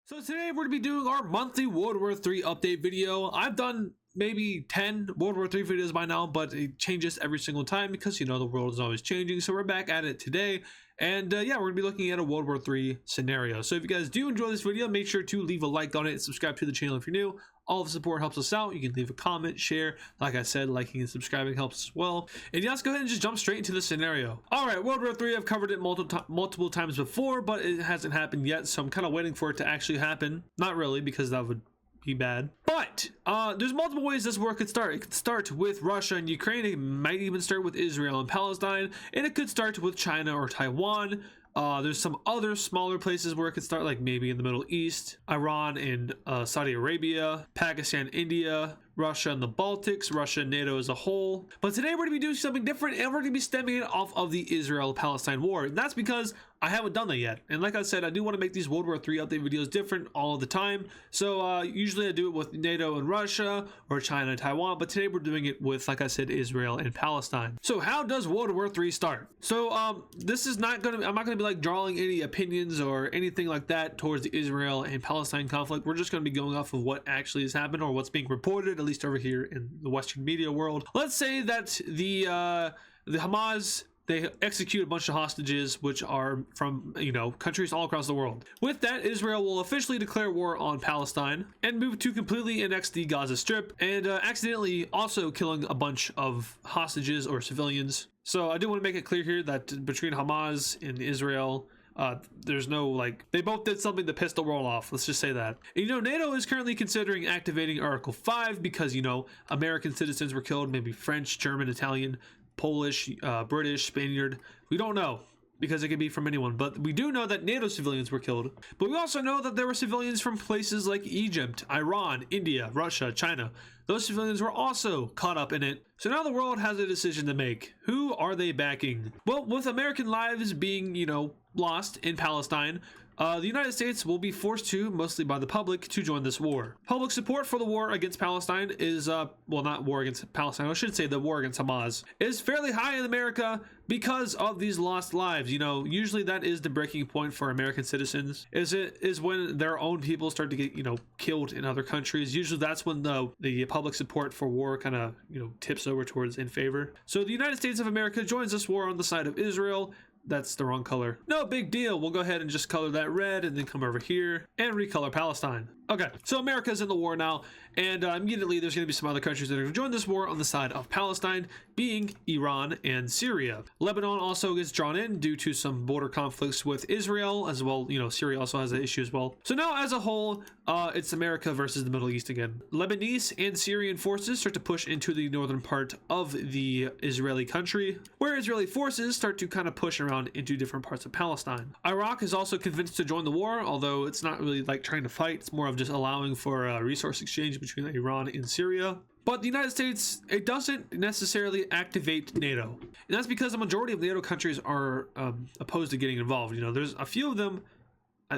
So today we're going to be doing our monthly World War III update video. I've done maybe 10 World War III videos by now, but it changes every single time because, you know, the world is always changing. So we're back at it today. And yeah, we're going to be looking at a World War III scenario. So if you guys do enjoy this video, make sure to leave a like on it and subscribe to the channel if you're new. All the support helps us out. You can leave a comment, share. Like I said, liking and subscribing helps as well. And yeah, let's go ahead and just jump straight into the scenario. All right, World War III, I've covered it multiple times before, but it hasn't happened yet. So I'm kind of waiting for it to actually happen. Not really, because that would be bad. But there's multiple ways this war could start. It could start with Russia and Ukraine. It might even start with Israel and Palestine. And it could start with China or Taiwan. There's some other smaller places where it could start, like maybe in the Middle East, Iran and Saudi Arabia, Pakistan, India, Russia and the Baltics, Russia and NATO as a whole. But today we're going to be doing something different, and we're going to be stemming it off of the Israel-Palestine war. And that's because I haven't done that yet. And like I said, I do want to make these World War III update videos different all the time. So usually I do it with NATO and Russia or China and Taiwan, but today we're doing it with, like I said, Israel and Palestine. So how does World War III start? So this is not going to, I'm not going to be like drawing any opinions or anything like that towards the Israel and Palestine conflict. We're just going to be going off of what actually has happened or what's being reported, at least over here in the Western media world. Let's say that the Hamas, they execute a bunch of hostages, which are from, you know, countries all across the world. With that, Israel will officially declare war on Palestine and move to completely annex the Gaza Strip and accidentally also killing a bunch of hostages or civilians. So I do want to make it clear here that between Hamas and Israel, there's no, like, they both did something to piss the world off. Let's just say that. And, you know, NATO is currently considering activating Article 5 because, you know, American citizens were killed, maybe French, German, Italian, Polish, British, Spaniard. We don't know because it could be from anyone, but we do know that NATO civilians were killed. But we also know that there were civilians from places like Egypt, Iran, India, Russia, China. Those civilians were also caught up in it. So now the world has a decision to make. Who are they backing? Well, with American lives being, you know, lost in Palestine, the United States will be forced to, mostly by the public, to join this war. Public support for the war against Palestine is, well, not war against Palestine, I should say the war against Hamas, is fairly high in America because of these lost lives. You know, usually that is the breaking point for American citizens, is when their own people start to get, you know, killed in other countries. Usually that's when the public support for war kind of, you know, tips over towards in favor. So the United States of America joins this war on the side of Israel. That's the wrong color. No big deal. We'll go ahead and just color that red and then come over here and recolor Palestine. Okay, so America's in the war now, and immediately there's going to be some other countries that are going to join this war on the side of Palestine, being Iran and Syria. Lebanon also gets drawn in due to some border conflicts with Israel as well. You know, Syria also has an issue as well. So now as a whole, it's America versus the Middle East again. Lebanese and Syrian forces start to push into the northern part of the Israeli country, where Israeli forces start to kind of push around into different parts of Palestine. Iraq is also convinced to join the war, although it's not really like trying to fight. It's more of just allowing for a resource exchange between Iran and Syria. But the United States, it doesn't necessarily activate NATO. And that's because the majority of NATO countries are opposed to getting involved. You know, there's a few of them.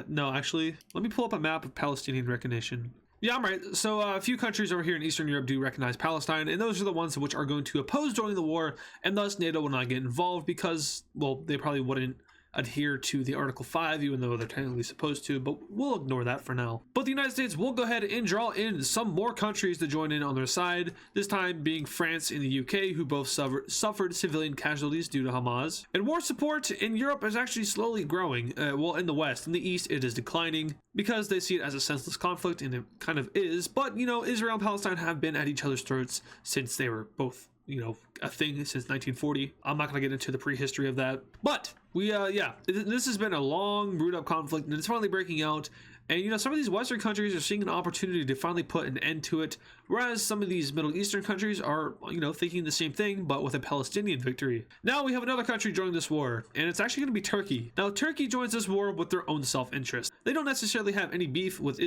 No, actually, let me pull up a map of Palestinian recognition. Yeah, I'm right. So a few countries over here in Eastern Europe do recognize Palestine, and those are the ones which are going to oppose joining the war, and thus NATO will not get involved because, well, they probably wouldn't adhere to the Article 5, even though they're technically supposed to, but we'll ignore that for now. But the United States will go ahead and draw in some more countries to join in on their side, this time being France and the UK, who both suffered civilian casualties due to Hamas. And war support in Europe is actually slowly growing. Well, in the West. In the East, it is declining because they see it as a senseless conflict, and it kind of is. But, you know, Israel and Palestine have been at each other's throats since they were both, you know, a thing since 1940. I'm not going to get into the prehistory of that. But yeah, this has been a long brewed up conflict, and it's finally breaking out. And, you know, some of these Western countries are seeing an opportunity to finally put an end to it, whereas some of these Middle Eastern countries are, you know, thinking the same thing, but with a Palestinian victory. Now we have another country joining this war, and it's actually going to be Turkey. Now, Turkey joins this war with their own self-interest. They don't necessarily have any beef with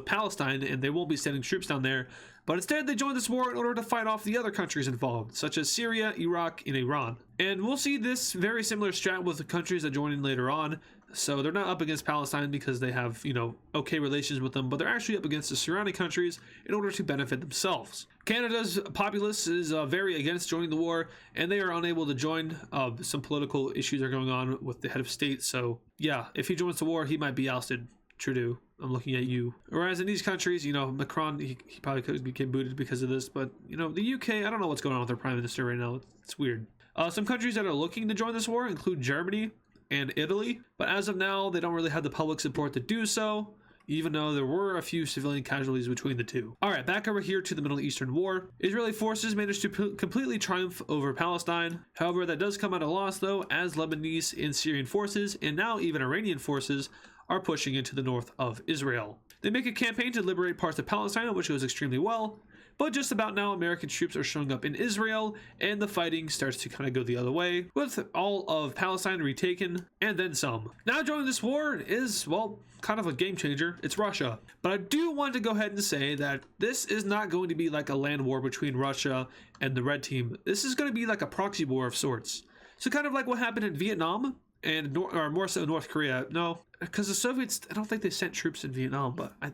Palestine, and they won't be sending troops down there, but instead they join this war in order to fight off the other countries involved, such as Syria, Iraq, and Iran. And we'll see this very similar strat with the countries that join in later on. So they're not up against Palestine because they have, you know, okay relations with them, but they're actually up against the surrounding countries in order to benefit themselves. Canada's populace is very against joining the war, and they are unable to join. Some political issues are going on with the head of state. So yeah, if he joins the war, he might be ousted Trudeau, I'm looking at you. Whereas in these countries, you know, Macron, he probably could get booted because of this, but you know, the UK, I don't know what's going on with their prime minister right now. It's weird. Some countries that are looking to join this war include Germany and Italy, but as of now, they don't really have the public support to do so, even though there were a few civilian casualties between the two. All right, back over here to the Middle Eastern War. Israeli forces managed to completely triumph over Palestine. However, that does come at a loss though, as Lebanese and Syrian forces, and now even Iranian forces, are pushing into the north of Israel. They make a campaign to liberate parts of Palestine, which goes extremely well, but just about now American troops are showing up in Israel and the fighting starts to kind of go the other way, with all of Palestine retaken and then some. Now joining this war is, well, kind of a game changer. It's Russia. But I do want to go ahead and say that this is not going to be like a land war between Russia and the Red Team. This is going to be like a proxy war of sorts. So kind of like what happened in Vietnam and or more so North Korea. No, because the Soviets, I don't think they sent troops in Vietnam, but I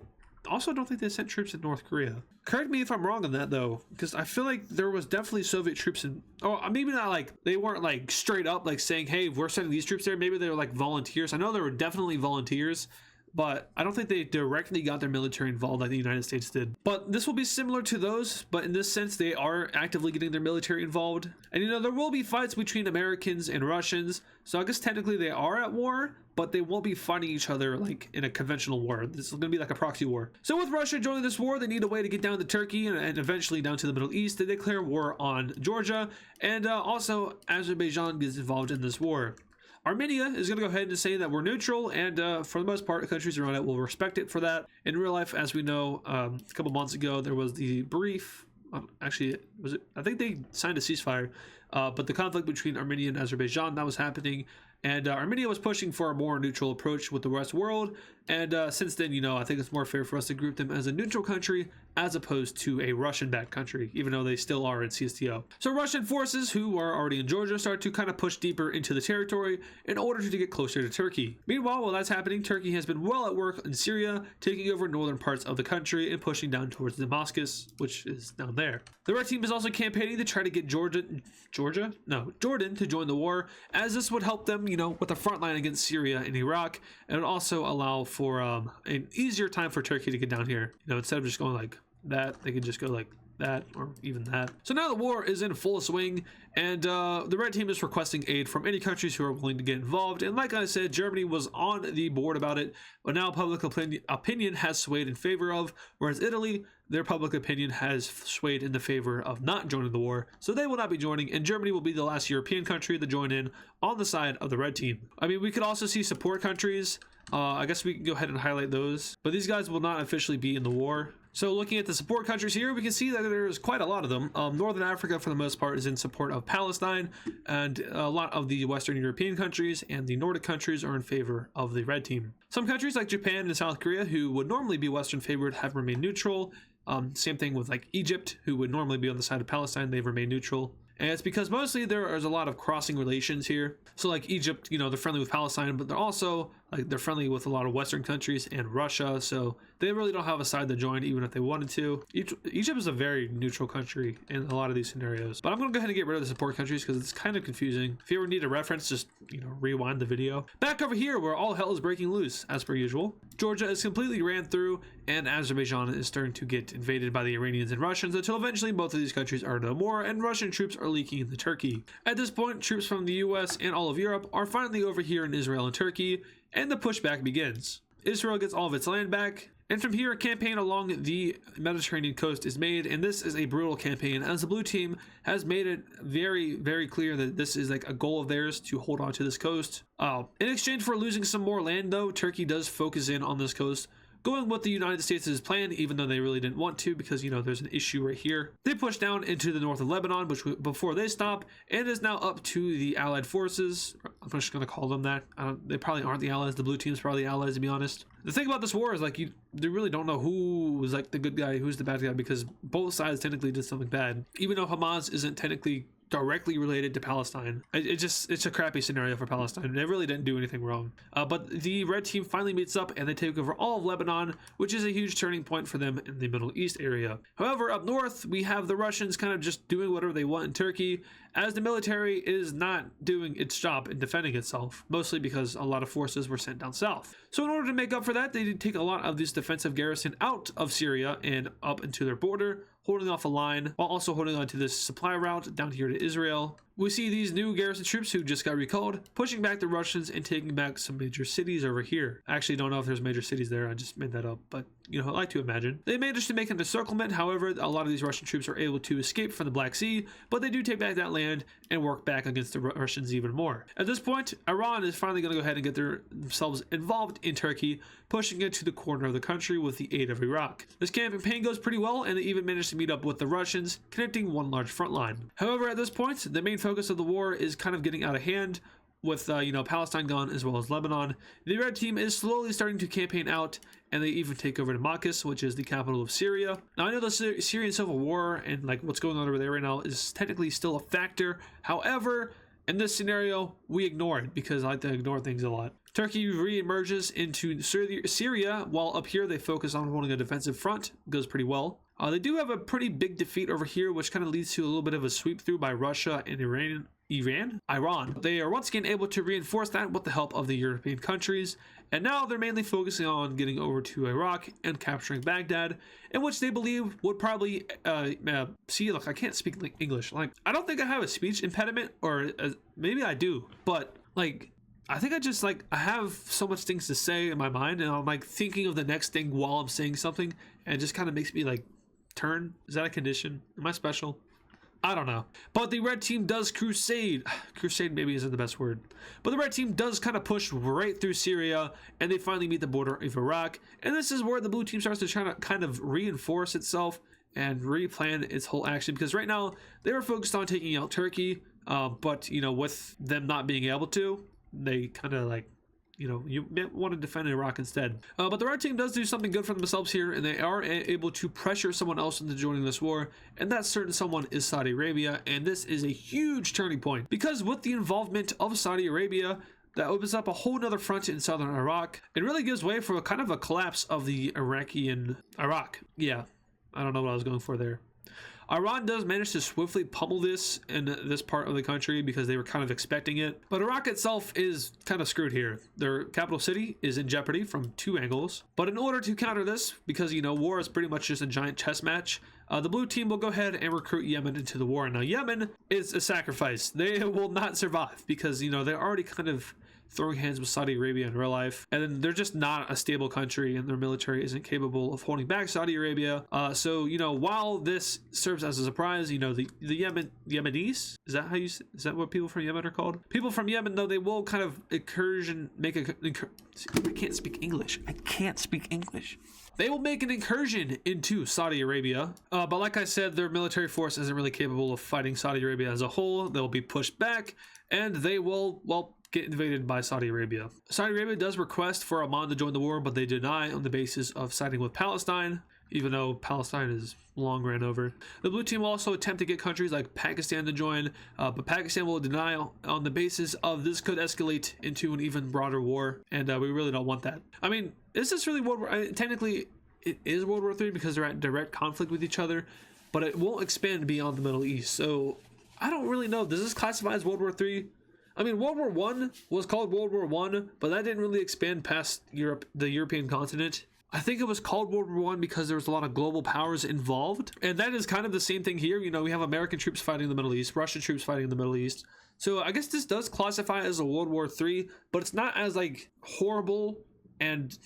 also don't think they sent troops in North Korea. Correct me if I'm wrong on that though, because I feel like there was definitely Soviet troops in, or maybe not like, they weren't like straight up like saying, hey, we're sending these troops there. Maybe they were like volunteers. I know there were definitely volunteers, but I don't think they directly got their military involved like the United States did. But this will be similar to those, but in this sense, they are actively getting their military involved. And you know, there will be fights between Americans and Russians, so I guess technically they are at war, but they won't be fighting each other like in a conventional war. This is going to be like a proxy war. So with Russia joining this war, they need a way to get down to Turkey and eventually down to the Middle East. They declare war on Georgia, and also Azerbaijan gets involved in this war. Armenia is going to go ahead and say that we're neutral, and for the most part, countries around it will respect it for that. In real life, as we know, a couple months ago, there was the brief, actually, was it? I think they signed a ceasefire, but the conflict between Armenia and Azerbaijan, that was happening, and Armenia was pushing for a more neutral approach with the West world, and since then, you know, I think it's more fair for us to group them as a neutral country as opposed to a Russian-backed country, even though they still are in CSTO. So Russian forces who are already in Georgia start to kind of push deeper into the territory in order to get closer to Turkey. Meanwhile, while that's happening, Turkey has been well at work in Syria, taking over northern parts of the country and pushing down towards Damascus, which is down there. The Red Team is also campaigning to try to get Jordan to join the war, as this would help them, you know, with the front line against Syria and Iraq, and it would also allow for an easier time for Turkey to get down here. You know, instead of just going like that, they could just go like that or even that. So now the war is in full swing, and the Red Team is requesting aid from any countries who are willing to get involved. And like I said, Germany was on the board about it, but now public opinion has swayed in favor of, whereas Italy, their public opinion has swayed in the favor of not joining the war, so they will not be joining, and Germany will be the last European country to join in on the side of the Red Team. I mean, we could also see support countries. I guess we can go ahead and highlight those, but these guys will not officially be in the war. So looking at the support countries here, we can see that there's quite a lot of them. Northern Africa, for the most part, is in support of Palestine, and a lot of the Western European countries and the Nordic countries are in favor of the Red Team. Some countries like Japan and South Korea, who would normally be Western favored, have remained neutral. Same thing with like Egypt, who would normally be on the side of Palestine, they've remained neutral. And it's because mostly there is a lot of crossing relations here. So like Egypt, you know, they're friendly with Palestine, but they're also like they're friendly with a lot of Western countries and Russia. So they really don't have a side to join, even if they wanted to. Egypt is a very neutral country in a lot of these scenarios. But I'm going to go ahead and get rid of the support countries because it's kind of confusing. If you ever need a reference, just, you know, rewind the video. Back over here where all hell is breaking loose, as per usual. Georgia is completely ran through, and Azerbaijan is starting to get invaded by the Iranians and Russians until eventually both of these countries are no more, and Russian troops are leaking into Turkey. At this point, troops from the US and all of Europe are finally over here in Israel and Turkey, and the pushback begins. Israel gets all of its land back, and from here a campaign along the Mediterranean coast is made, and this is a brutal campaign as the blue team has made it very, very clear that this is like a goal of theirs to hold on to this coast. In exchange for losing some more land though, Turkey does focus in on this coast, going with the United States' plan, even though they really didn't want to, because, you know, there's an issue right here. They push down into the north of Lebanon, which before they stop, and is now up to the Allied forces. I'm just going to call them that. They probably aren't the Allies. The blue team's probably the Allies, to be honest. The thing about this war is, like, they really don't know who was, like, the good guy, who's the bad guy, because both sides technically did something bad. Even though Hamas isn't technically directly related to Palestine. It's a crappy scenario for Palestine. They really didn't do anything wrong. But the red team finally meets up and they take over all of Lebanon, which is a huge turning point for them in the Middle East area. However, up north, we have the Russians kind of just doing whatever they want in Turkey, as the military is not doing its job in defending itself, mostly because a lot of forces were sent down south. So in order to make up for that, they did take a lot of this defensive garrison out of Syria and up into their border, holding off a line while also holding on to this supply route down here to Israel. We see these new garrison troops who just got recalled, pushing back the Russians and taking back some major cities over here. I actually don't know if there's major cities there, I just made that up, but you know, I like to imagine. They managed to make an encirclement, however, a lot of these Russian troops are able to escape from the Black Sea, but they do take back that land and work back against the Russians even more. At this point, Iran is finally going to go ahead and get themselves involved in Turkey, pushing it to the corner of the country with the aid of Iraq. This campaign goes pretty well, and they even managed to meet up with the Russians, connecting one large front line. However, at this point, the main focus of the war is kind of getting out of hand, with Palestine gone as well as Lebanon. The red team is slowly starting to campaign out, and they even take over Damascus, which is the capital of Syria. Now I know the Syrian civil war and like what's going on over there right now is technically still a factor. However, in this scenario, we ignore it because I like to ignore things a lot. Turkey re-emerges into Syria, while up here they focus on holding a defensive front. It goes pretty well. They do have a pretty big defeat over here, which kind of leads to a little bit of a sweep through by Russia and Iran. They are once again able to reinforce that with the help of the European countries, and now they're mainly focusing on getting over to Iraq and capturing Baghdad, in which they believe would probably look, I can't speak English. Like, I don't think I have a speech impediment, or maybe I do, but like, I think I have so much things to say in my mind, and I'm like thinking of the next thing while I'm saying something, and it just kind of makes me like turn. Is that a condition? Am I special? I don't know. But the red team does crusade. Crusade maybe isn't the best word. But the red team does kind of push right through Syria, and they finally meet the border of Iraq. And this is where the blue team starts to try to kind of reinforce itself and replan its whole action, because right now they were focused on taking out Turkey, but with them not being able to, they kind of like, you want to defend Iraq instead. But the red team does do something good for themselves here, and they are able to pressure someone else into joining this war, and that certain someone is Saudi Arabia. And this is a huge turning point, because with the involvement of Saudi Arabia, that opens up a whole nother front in southern Iraq. It really gives way for kind of a collapse of the Iraq. Yeah, I don't know what I was going for there. Iran does manage to swiftly pummel this in this part of the country because they were kind of expecting it. But Iraq itself is kind of screwed here. Their capital city is in jeopardy from two angles. But in order to counter this, because war is pretty much just a giant chess match, the blue team will go ahead and recruit Yemen into the war. Now Yemen is a sacrifice. They will not survive because they're already kind of throwing hands with Saudi Arabia in real life, and then they're just not a stable country, and their military isn't capable of holding back Saudi Arabia. So while this serves as a surprise, the Yemenis, is that what people from Yemen are called? People from Yemen, though, they will kind of I can't speak English. They will make an incursion into Saudi Arabia, but like I said, their military force isn't really capable of fighting Saudi Arabia as a whole. They'll be pushed back, and they will, get invaded by Saudi Arabia. Saudi Arabia does request for Oman to join the war, but they deny on the basis of siding with Palestine, even though Palestine is long ran over. The blue team will also attempt to get countries like Pakistan to join, but Pakistan will deny on the basis of this could escalate into an even broader war, and we really don't want that. I mean, is this really World War? Technically, it is World War III because they're at direct conflict with each other, but it won't expand beyond the Middle East. So I don't really know. Does this classify as World War III? I mean, World War I was called World War I, but that didn't really expand past Europe, the European continent. I think it was called World War I because there was a lot of global powers involved. And that is kind of the same thing here. We have American troops fighting in the Middle East, Russian troops fighting in the Middle East. So I guess this does classify as a World War III, but it's not as horrible and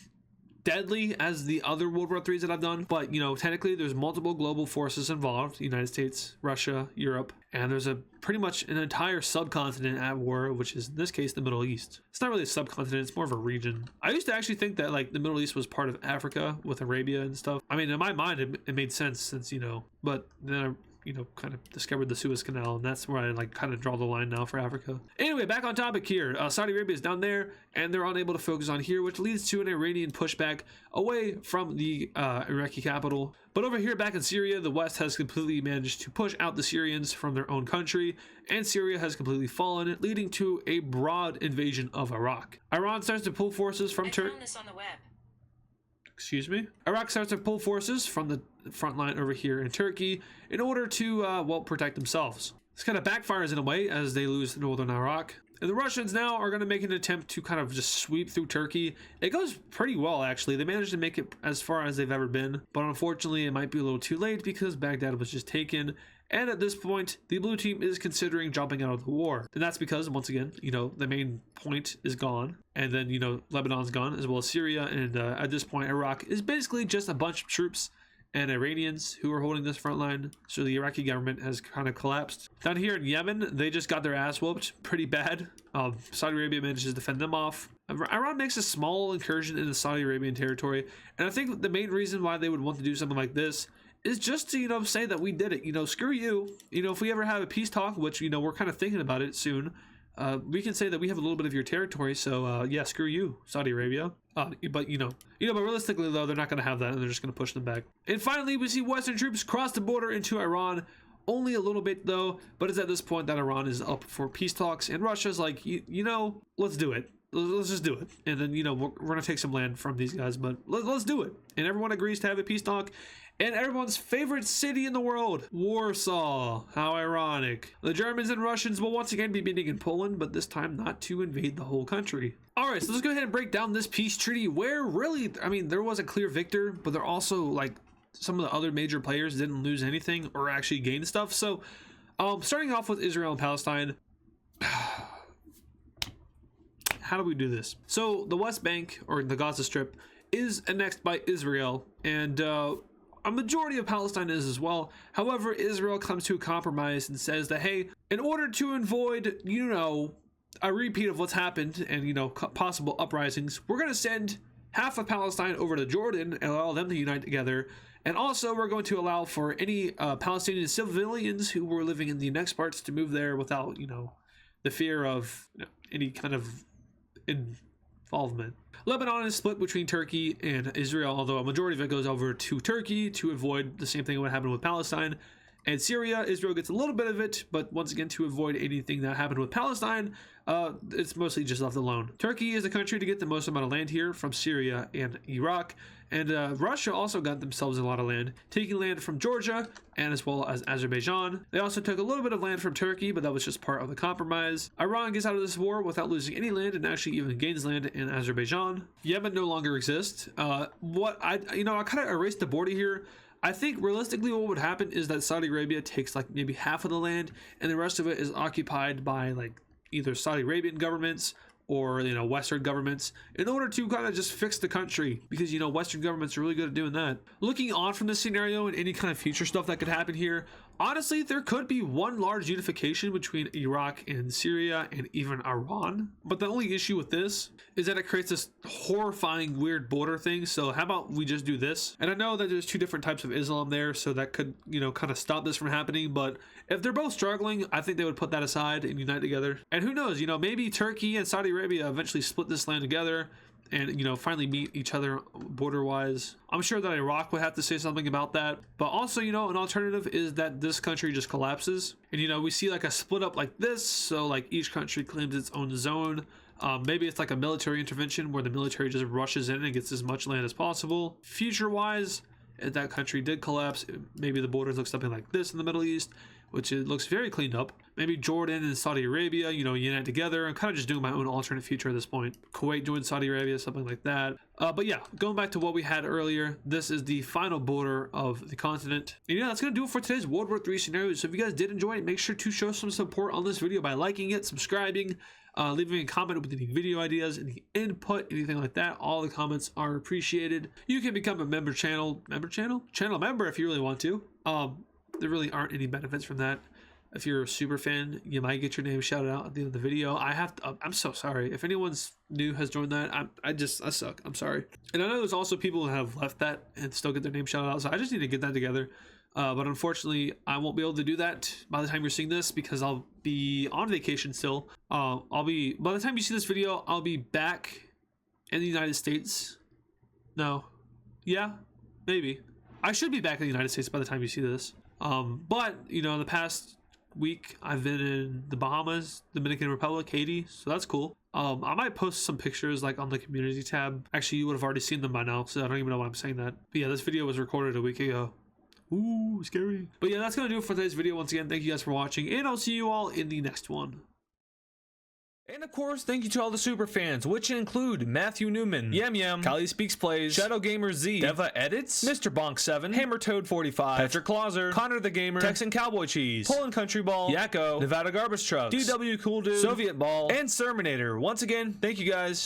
deadly as the other World War IIIs that I've done. But technically there's multiple global forces involved: the United States, Russia, Europe, and there's pretty much an entire subcontinent at war, which is in this case the Middle East. It's not really a subcontinent, it's more of a region. I used to actually think that the Middle East was part of Africa with Arabia and stuff. I mean, in my mind it made sense since but then kind of discovered the Suez Canal, and that's where I like kind of draw the line now for Africa. Anyway, back on topic here. Saudi Arabia is down there, and they're unable to focus on here, which leads to an Iranian pushback away from the Iraqi capital. But over here back in Syria, the West has completely managed to push out the Syrians from their own country, and Syria has completely fallen, leading to a broad invasion of Iraq. Iran starts to pull forces from Turkey. Excuse me. Iraq starts to pull forces from the front line over here in Turkey in order to, well, protect themselves. This kind of backfires in a way as they lose northern Iraq. And the Russians now are going to make an attempt to kind of just sweep through Turkey. It goes pretty well, actually. They managed to make it as far as they've ever been. But unfortunately, it might be a little too late because Baghdad was just taken. And at this point, the blue team is considering dropping out of the war. And that's because, once again, the main point is gone. And then, Lebanon's gone, as well as Syria. And at this point, Iraq is basically just a bunch of troops and Iranians who are holding this front line. So the Iraqi government has kind of collapsed. Down here in Yemen, they just got their ass whooped pretty bad. Saudi Arabia manages to defend them off. Iran makes a small incursion into Saudi Arabian territory. And I think the main reason why they would want to do something like this is just to, say that we did it. Screw you. If we ever have a peace talk, which, we're kind of thinking about it soon, we can say that we have a little bit of your territory. So, yeah, screw you, Saudi Arabia. But, but realistically, though, they're not going to have that, and they're just going to push them back. And finally, we see Western troops cross the border into Iran. Only a little bit, though, but it's at this point that Iran is up for peace talks, and Russia's like, let's do it. Let's just do it. And then, we're going to take some land from these guys, but let's do it. And everyone agrees to have a peace talk. And everyone's favorite city in the world, Warsaw. How ironic. The Germans and Russians will once again be meeting in Poland, but this time not to invade the whole country. All right, so let's go ahead and break down this peace treaty where really, there was a clear victor, but there also, like, some of the other major players didn't lose anything or actually gain stuff. So, starting off with Israel and Palestine. How do we do this? So, the West Bank, or the Gaza Strip, is annexed by Israel, and, a majority of Palestine is as well. However, Israel comes to a compromise and says that, hey, in order to avoid, a repeat of what's happened and, possible uprisings, we're going to send half of Palestine over to Jordan and allow them to unite together. And also, we're going to allow for any Palestinian civilians who were living in the next parts to move there without, the fear of any kind of involvement. Lebanon is split between Turkey and Israel, although a majority of it goes over to Turkey to avoid the same thing that happened with Palestine. And Syria, Israel gets a little bit of it, but once again, to avoid anything that happened with Palestine, it's mostly just left alone. Turkey is the country to get the most amount of land here from Syria and Iraq. And Russia also got themselves a lot of land, taking land from Georgia and as well as Azerbaijan. They also took a little bit of land from Turkey, but that was just part of the compromise. Iran gets out of this war without losing any land and actually even gains land in Azerbaijan. Yemen no longer exists. I kind of erased the border here. I think realistically what would happen is that Saudi Arabia takes like maybe half of the land and the rest of it is occupied by like either Saudi Arabian governments or Western governments in order to kind of just fix the country, because Western governments are really good at doing that. Looking on from this scenario and any kind of future stuff that could happen here, honestly there could be one large unification between Iraq and Syria and even Iran, but the only issue with this is that it creates this horrifying weird border thing. So how about we just do this? And I know that there's two different types of Islam there, so that could kind of stop this from happening, but if they're both struggling, I think they would put that aside and unite together. And who knows, maybe Turkey and Saudi Arabia eventually split this land together and finally meet each other border wise. I'm sure that Iraq would have to say something about that, but also an alternative is that this country just collapses and we see like a split up like this, so like each country claims its own zone. Maybe it's like a military intervention where the military just rushes in and gets as much land as possible. Future wise, if that country did collapse, maybe the borders look something like this in the Middle East, which it looks very cleaned up. Maybe Jordan and Saudi Arabia, unite together. I'm kind of just doing my own alternate future at this point. Kuwait joins Saudi Arabia, something like that. But yeah, going back to what we had earlier, this is the final border of the continent. And that's going to do it for today's World War III scenario. So if you guys did enjoy it, make sure to show some support on this video by liking it, subscribing, leaving a comment with any video ideas, any input, anything like that. All the comments are appreciated. You can become a channel member if you really want to. There really aren't any benefits from that. If you're a super fan, you might get your name shouted out at the end of the video. I'm so sorry. If anyone's new has joined that, I suck. I'm sorry. And I know there's also people who have left that and still get their name shouted out. So I just need to get that together. But unfortunately, I won't be able to do that by the time you're seeing this because I'll be on vacation still. By the time you see this video, I'll be back in the United States. No, yeah, maybe. I should be back in the United States by the time you see this. But you know, the past week I've been in the Bahamas, Dominican Republic, Haiti, so that's cool. I might post some pictures like on the community tab. Actually, you would have already seen them by now, so I don't even know why I'm saying that. But yeah, this video was recorded a week ago. Ooh, scary. But yeah, that's gonna do it for today's video. Once again, thank you guys for watching, and I'll see you all in the next one. And of course, thank you to all the super fans, which include Matthew Newman, Yam, Kali Speaks Plays, Shadow Gamer Z, Deva Edits, Mr. Bonk 7, Hammer Toad 45, Patrick Clauser, Connor the Gamer, Texan Cowboy Cheese, Poland Country Ball, Yakko, Nevada Garbage Trucks, DW Cool Dude, Soviet Ball, and Serminator. Once again, thank you guys.